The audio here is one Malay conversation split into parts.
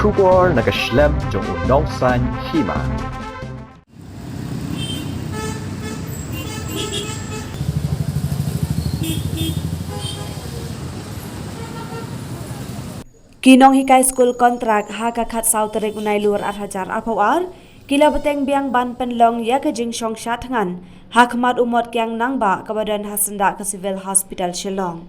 Kubor nakaslem jong unongsan hima. Kinong hikai school kontrak haka khat sauterik unai luar 8,000 apawar kila beteng biang ban penlong ya ke jing shong shatngan hakmat umot kyang nangba kabadan hasenda ke civil hospital Shillong.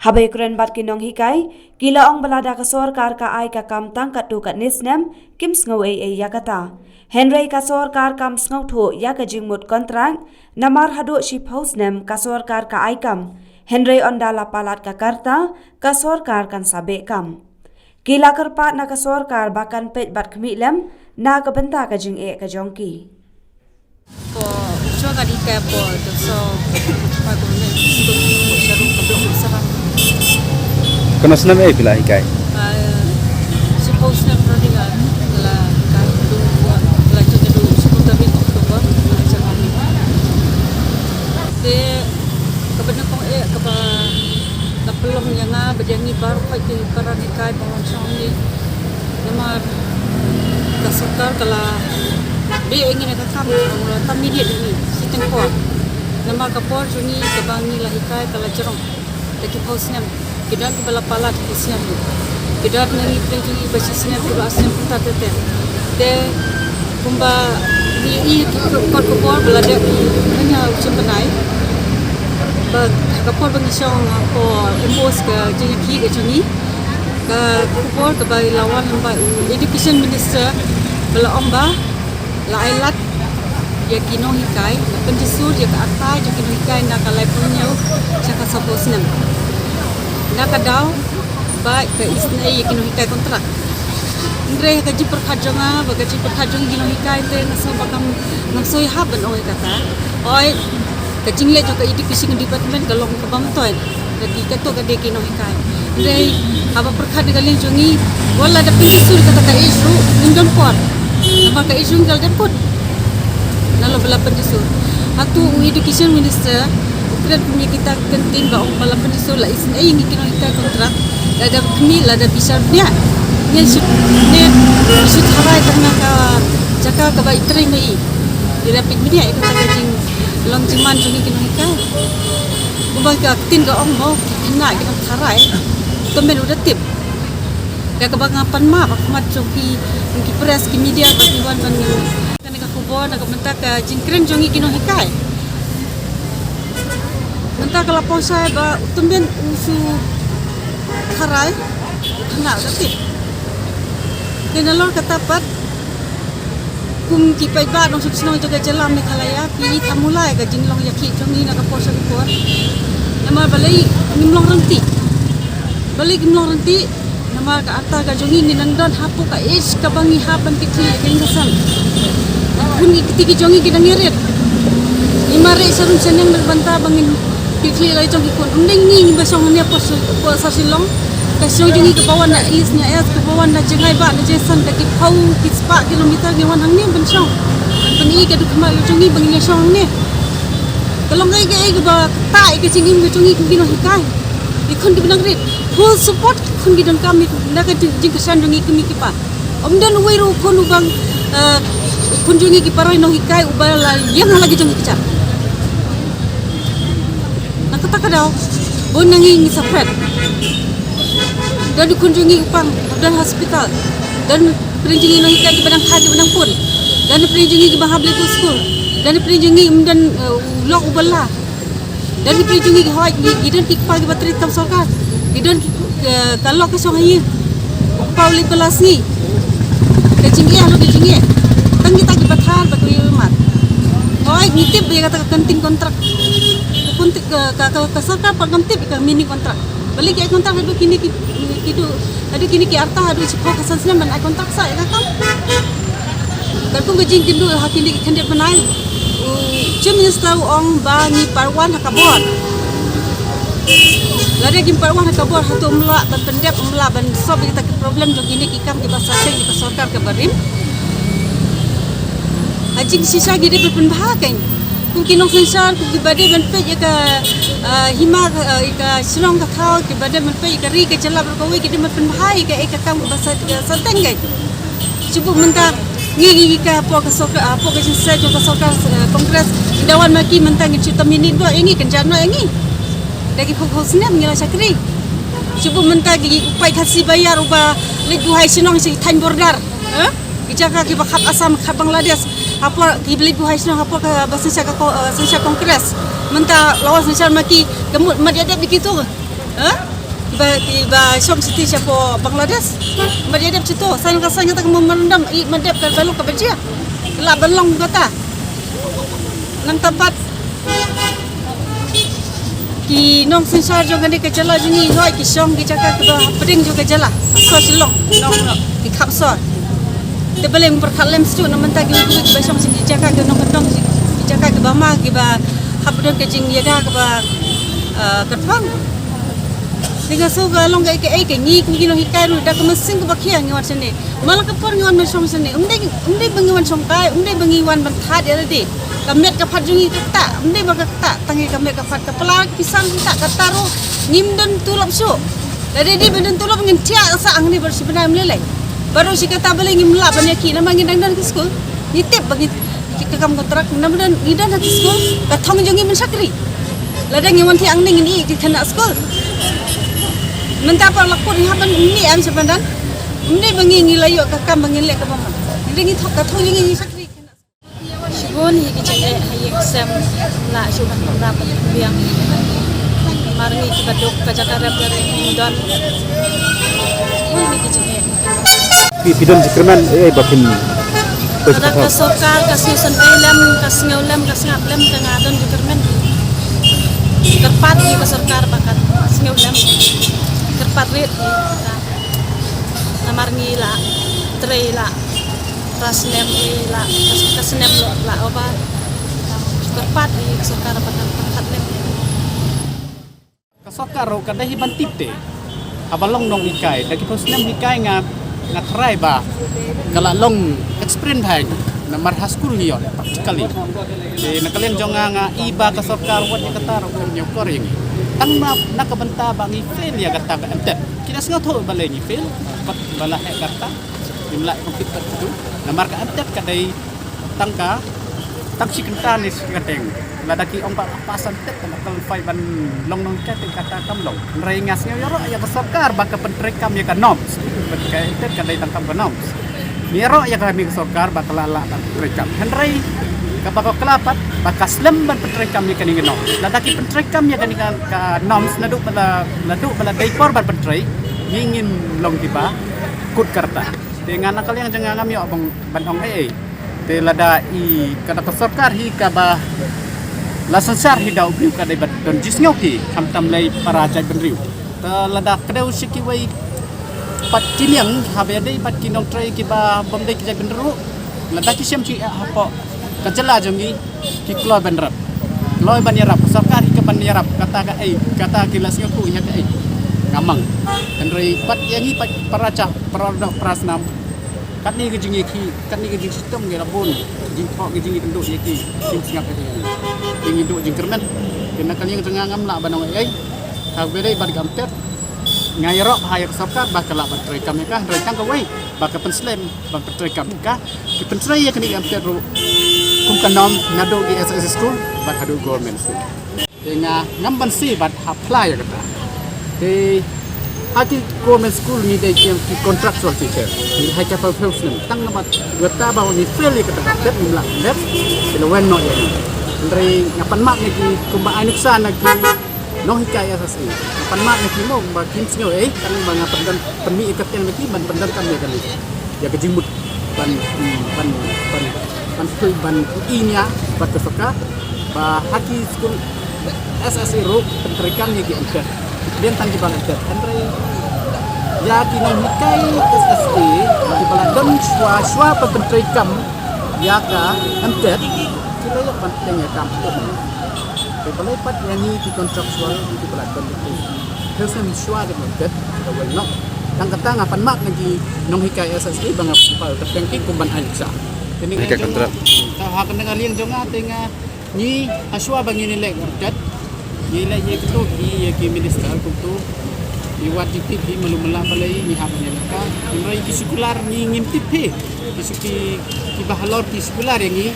Habai kuren bat kinong hikai kila ong balada ke sorkar ka ai ka kam tangkat tu kat nisnem kim sngo ai yakata Henry ka sorkar kam sngo thu ya ka jingmut kontrak namar hadu shi nem ka sorkar ka ai kam Henry ondala palat ka karta ka sorkar kan sabe kam kila kerpat na ka sorkar bakan pet bat kemilem na ka benta ka jing ka jongki po choga di ka po so pagone sto po sharu ka blok sarang Kanas na may pila hikay? Suppose na prodigal la kahit doon la dyan na doon suppose na rin October la dyan na rin de kabad na kong kaba napulong niya nga badyang ibar ko ito para ni kahit mga siyang ni namar kasukar kala dia ingin nakakam ang tamili din siteng ko namar kapor juni kabang nila hikay kala jerong taki post niya Kidan ke bala palat kesian ni. Kidan nangi penjui basisnya pura asnya punta tete. De kumba ni kot kopor belada hanya ucap penai. Bag kopor bangisong ko impose ke jiki ke juni. Ke kopor ke bagi lawan lemba education minister bala omba la ailat ya kinong hikai pendisur ya ke atai ya kinong hikai nak kalai punya cakap sapos nem. Nakadaw ba ke isna ye kino hikai kontrak ngre ka ji perkhajonga ba ka ji perkhajong kino hikai te naso bakam nangsoi haban oi kata oi ka jingle jo ka education department ka long ka bam toy lagi ka to ka de kino hikai ngre aba perkhad galin jongi wala da pingisur kata ka isu indon por nama ka isu gal depot nalo bela pendisur hatu education minister Kira punya kita kenting ba ong pala pendisur la isin ay ngi kino ita kontrak ada kami la da bisa dia ne shoot harai tangna ka jaka ka ba itri mai dirapit media iko ta jing long jiman jungi kino ika ubang ka tin ka ong mo kina kino harai to men udah tip ka bangapan ma ba mat joki ki press ki media ba iwan ban kan ka kubo na ka mentak ka jingkren jungi kino hikai Mentah kalau posai ba tumben usu harai kena tapi kena lor katapat kum kipai ba dong subsino jaga jalan ni kalaya pi tamulai ka jinglong yaki jongi na ka posa ko nama balai nimlong renti nama ka ata ka jongi ni nandon hapu ka is ka bangi hapan kecil kengasan kun ikiti jongi kita ngirit imare sarun seneng berbanta bangin Kikli lai jong ikon undeng ni basong ni apa sasilong kasong jong ke bawah na isnya ke bawah na jengai ba na jesan da ki pau ki spa kilometer ni wan hang ni bensong bani ke du kema jong ni bangin song ni kalau ngai ke ba tai ke jing ni jong ni kino hikai ikon di benang rit full support kun gidon kami na ka jing kesan jong ni ki pa omdan weiru kon ubang kun jong ni ki paroi no hikai ubala yang lagi jong ki cap Nakatakaw, bon nangingi sa Fred. Dan dikunjungi upang dan hospital. Dan perinjungi nang hikai di badang haji badang pun. Dan perinjungi di bahabli tu school. Dan perinjungi dan ulok ubala. Dan perinjungi di hawai gidan kikpa di bateri tam sorkar. Gidan kalau ke songai. Pauli pelasni. Kecinggi alo kecinggi. Tang kita ki bathar bakri mat. Hawai ngitip dia kata kantin kontrak. Kuntik ka sarkar pagantip ka mini kontrak balik ay kontrak adu kini ki arta adu si phok hasan sinem ban ay kontrak sa ka kam kar kung gajing kindu hakin di khandep banai chief minister ong ba ni parwan hakabor lade kim parwan hakabor hatu mla ban pendep mla ban sob kita problem jo kini ki kam di basar di sarkar ka barim ajing sisa gidi berpenbahakan kung kinong sensar kung gibade ban pe ka hima ika silong ka thao ki badan man pe ika ri ke jala ber ko wi ki man pen bhai ke ika kam basa santeng gai cubu menta ngi ka po ka soka po ka jinsa jo ka soka kongres dawan maki menta ngi cuta minit do ngi kan jano ngi dagi phok hosne ngi la sakri cubu menta gi upai khasi bayar uba le duhai sinong si thain bordar Ijaka ki bakap Asam kap Bangladesh apa ki beli buhai sino apa ka basensya kongres menta lawas nisar maki gemut madiadap begitu tiba syom siti siapa Bangladesh madiadap situ saya rasanya tak memandang madap kan balu ka bejia la belong kata nang tempat ki nong sensar jo gani ke jala jini noi ki syom ki jaka ke peding jo ke jala so silong nong ki kap so dia boleh memperkalem sejuk nak mentah kita kita besok masih dijaga ke nong dijaga ke bama kita habdan ke jing yada ke ba kerfang dengan suga long ke ni kini hikai ru dak mesin ke bakia ngiwan sini malah ke por ngiwan mesom sini umdai bengiwan somkai umdai bengiwan bentat dia tadi kamet ke pajungi tak umdai baka tak tangi kamet ke pat kepala pisang tak kataru ngimdan tulap su dari di benden tulap ngin tia sa angni bersebenar melelai baru si kata boleh ngimla banyak ki nama ngidang dan ke school nitip bagi kam kontrak nama dan ngidang ke school katong jongi mensakri ladang ngiwan ti ang ning ni di kena school mentapa lakut ni haban ni am sebendan ni bangi ngilayo kakam bangi lek ke mama ngidang ni thok katong jongi sakri shigon hi ki jenge haye exam la shuban dapat biang marni ki badok ka jakarta dari don hi ki jenge Pidon Jikerman bakin ada ke sokar kasih senelem kasih ngolem kasih ngaplem tengah don Jikerman terpat ke sokar bakat kasih ngolem terpat rit namar ngila trela rasnem la kasnem la oba terpat ke sokar bakat terpat lem kasokar ro kada hiban tipte abalong nong ikai lagi posnem ikai ngatrai ba kala long experience hai na marha school hiyo practically de nakalian jonga iba ka sokar wat ya kata ro nyo kor yang tang na kabanta ba ngi fail ya kata ka entet kina snga tho ba le ngi fail pat bala he kata imla komputer tu na marka entet kadai tangka tak si kentanis kadeng ladaki ong pasan tet na kal fai ban long nong ket kata kam long rai ngas nyo ro ya sokar ba ka pentrek kam ya ka noms berkait tet kadai tangkam ka noms miro ya kami ka sokar ba kalala ban pentrek kam henrai ka ba kelapat ba kaslem ban pentrek kam ni kaning noms ladaki pentrek kam ya kaning ka noms nadu bala daipor ban pentrek ngingin long tiba kut karta dengan nakal yang jangan kami abang bandong te lada I kada sokar hi ka ba la sansar hi dau biu kada bat don jisngau ki tam lai para jai benriu ta lada kada usiki wai pat kiliang habe dei pat kinong trai ki ba bom dei ki jai benru lada ki siam ci apa kajala jongi ki kloy benrap loy ban yarap sokar hi ka ban yarap kata kilas ngau nya ka ngamang henry pat yangi pat paraja parada prasnam kat ni ke jingi ki kat ni ke jing sistem ge rabon jing phok ge jingi kenduk ye ki sing singap ke jingi duk jing kermen kena kali yang tengah ngam la banong ai ha be dei bad gamter ngai ro hai sokar ba kala ba trei kam ka rei tang ka wai ba ka pen slem ba trei kam ka ki pen trei ye kini gamter ro kum kanom nado ge SS school ba kadu government school tenga ngam ban si ba apply ya kata te hati government school ni dei ki contractual teacher ni hai ka professional tang namat gota ba ni fail ye kata tet mula net bila wen no ye rei ngapan mak ni ki kumba ainuksa na ki no hikai asas ni ngapan mak ni ki mo ba kim sngeu kan ba ngapan penmi ikat yang ni ban pendan kan ni kan ya ke jimut ban inya ba ke soka ba hati school SSI ro penterikan ni ki entet dia tangki banget Andre ya kinong hikai SSI di baladon swaswa pentrikam ya ka entet kila ya penting ya kam di balai pat yang ni di kontrak suara di baladon itu terus ni swaswa de entet kita welno tang kata ngapan mak lagi nong hikai SSI bangap pal tertengki kumban ansa ini hikai kontrak ta ha kan dengan liang jonga tenga ni aswa bangi ni lek entet Gila ye tu ye ki minister tu iwajib ti malumala balai ni hak nyelaka imrai ki sekular ni ngintip he ki bahalor ki sekular yang ni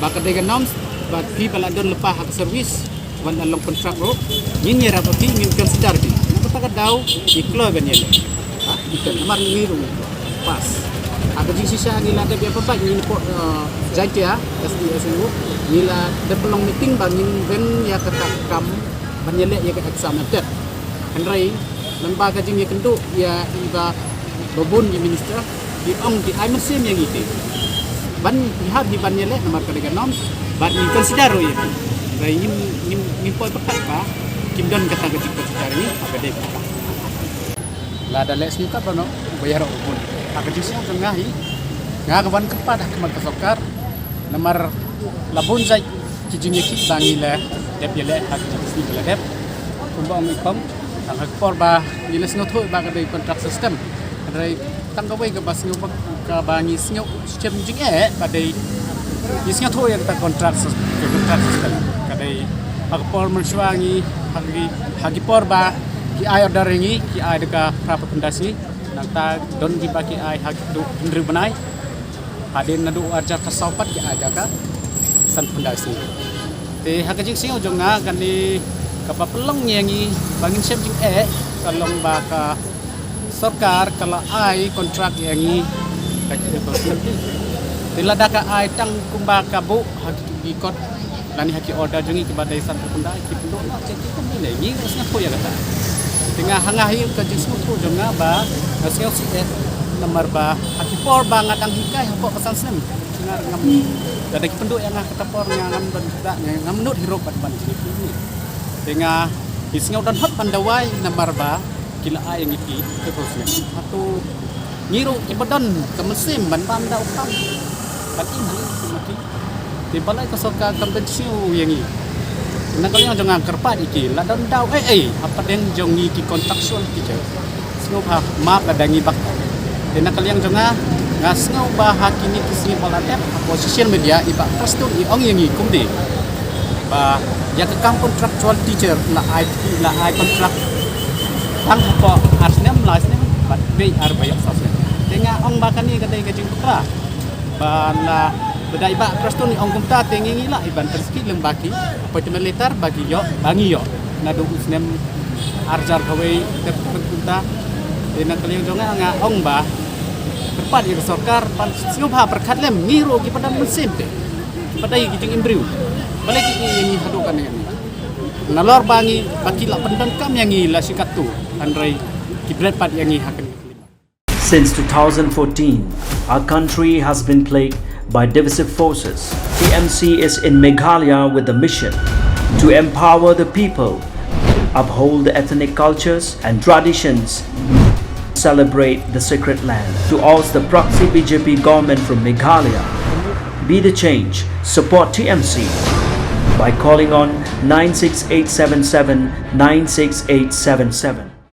baka dega noms but pi baladon lepa hak servis wan along kontrak ro ngin yera pati ngin consider di nak ta dau iklo gan yele ha ikan mar ni ru pas aga ji sisa ni la de apa ba ni po jantia SDSU ni la de pelong meeting bangin ben ya ketak kam banyele ya ke exam tet henry lembaga jing ya kendu ya iba babun di minister di ong di ai mesim yang itu ban lihat di banyele nomor kadega nom ban ni consider ya rai ni poi pekat ka kim don kata kecik consider ni apa dek la da les ni ka no bayar ubun aga jing sia tengah hi ngagawan kepada kemat kesokar nomor labun zai kijing ya ki bangi le dep yele hak ni le dep kumbang ipam ang hagporba nilas ngo thoy ba kadai contract system kadai tanggawai ka bas ngo ka bangi sngo system jing kadai isngo thoy ta contract system kadai hagpor mensuangi hagi porba ki ai order ringi ki ai deka prapa pendasi nangta don di baki ai hag du ndri banai hadin nadu arja kasaupat ki ai daka san pendasi te hagajing singo jonga kani kapapelong nyangi bangin siap jing kalong baka sarkar kala ai kontrak yangi kakek nanti tilada ka ai tang kumbaka bu haki kot lani haki order jengi kepada isan punda ki pundok nak cek ki ni ni usnya po ya kata tengah hangahi ka jing semua jonga ba nasio si nomor ba haki por ba ngadang hikai hapo pesan sem ngar ngam ada ki pundok yang kata por ngam ban kita ngam nut hirok ban ni dengan isngau dan hot pandawai nomor ba kila ai yang iki terusnya atau ngiru ibadan ke mesim ban panda ukam tapi mati di balai kesoka kompetensi yang ini nak kalian jangan kerpat iki la dan dau apa den jongi ki kontraksual teacher sngau ha map adangi bak dan kalian jangan ngasngau ba hakini kisi balatep social media iba postung i ong yang ikum di ba ya ke kontraktual teacher la ai kontrak ang ko arsnem lasnem bat be arbayok sasne tenga ong bakani kadai kajing putra ban la bedai ba prestoni ong kumta tengi ngila iban terski lembaki appointment letter bagi yo bangi yo nadu usnem arjar kawai terpunta dena kalian jonga nga ong ba terpat ya sarkar pan siobha perkhatlem ngiro ki padan mesim te padai kijing imbriu balik ini hadukan ini nalor bangi bakila pendan kam yang ila sikatu andrai kibrepat yang hakan. Since 2014, our country has been plagued by divisive forces. TMC is in Meghalaya with the mission to empower the people, uphold the ethnic cultures and traditions, celebrate the sacred land. To oust the proxy BJP government from Meghalaya, be the change, support TMC by calling on 96877 96877.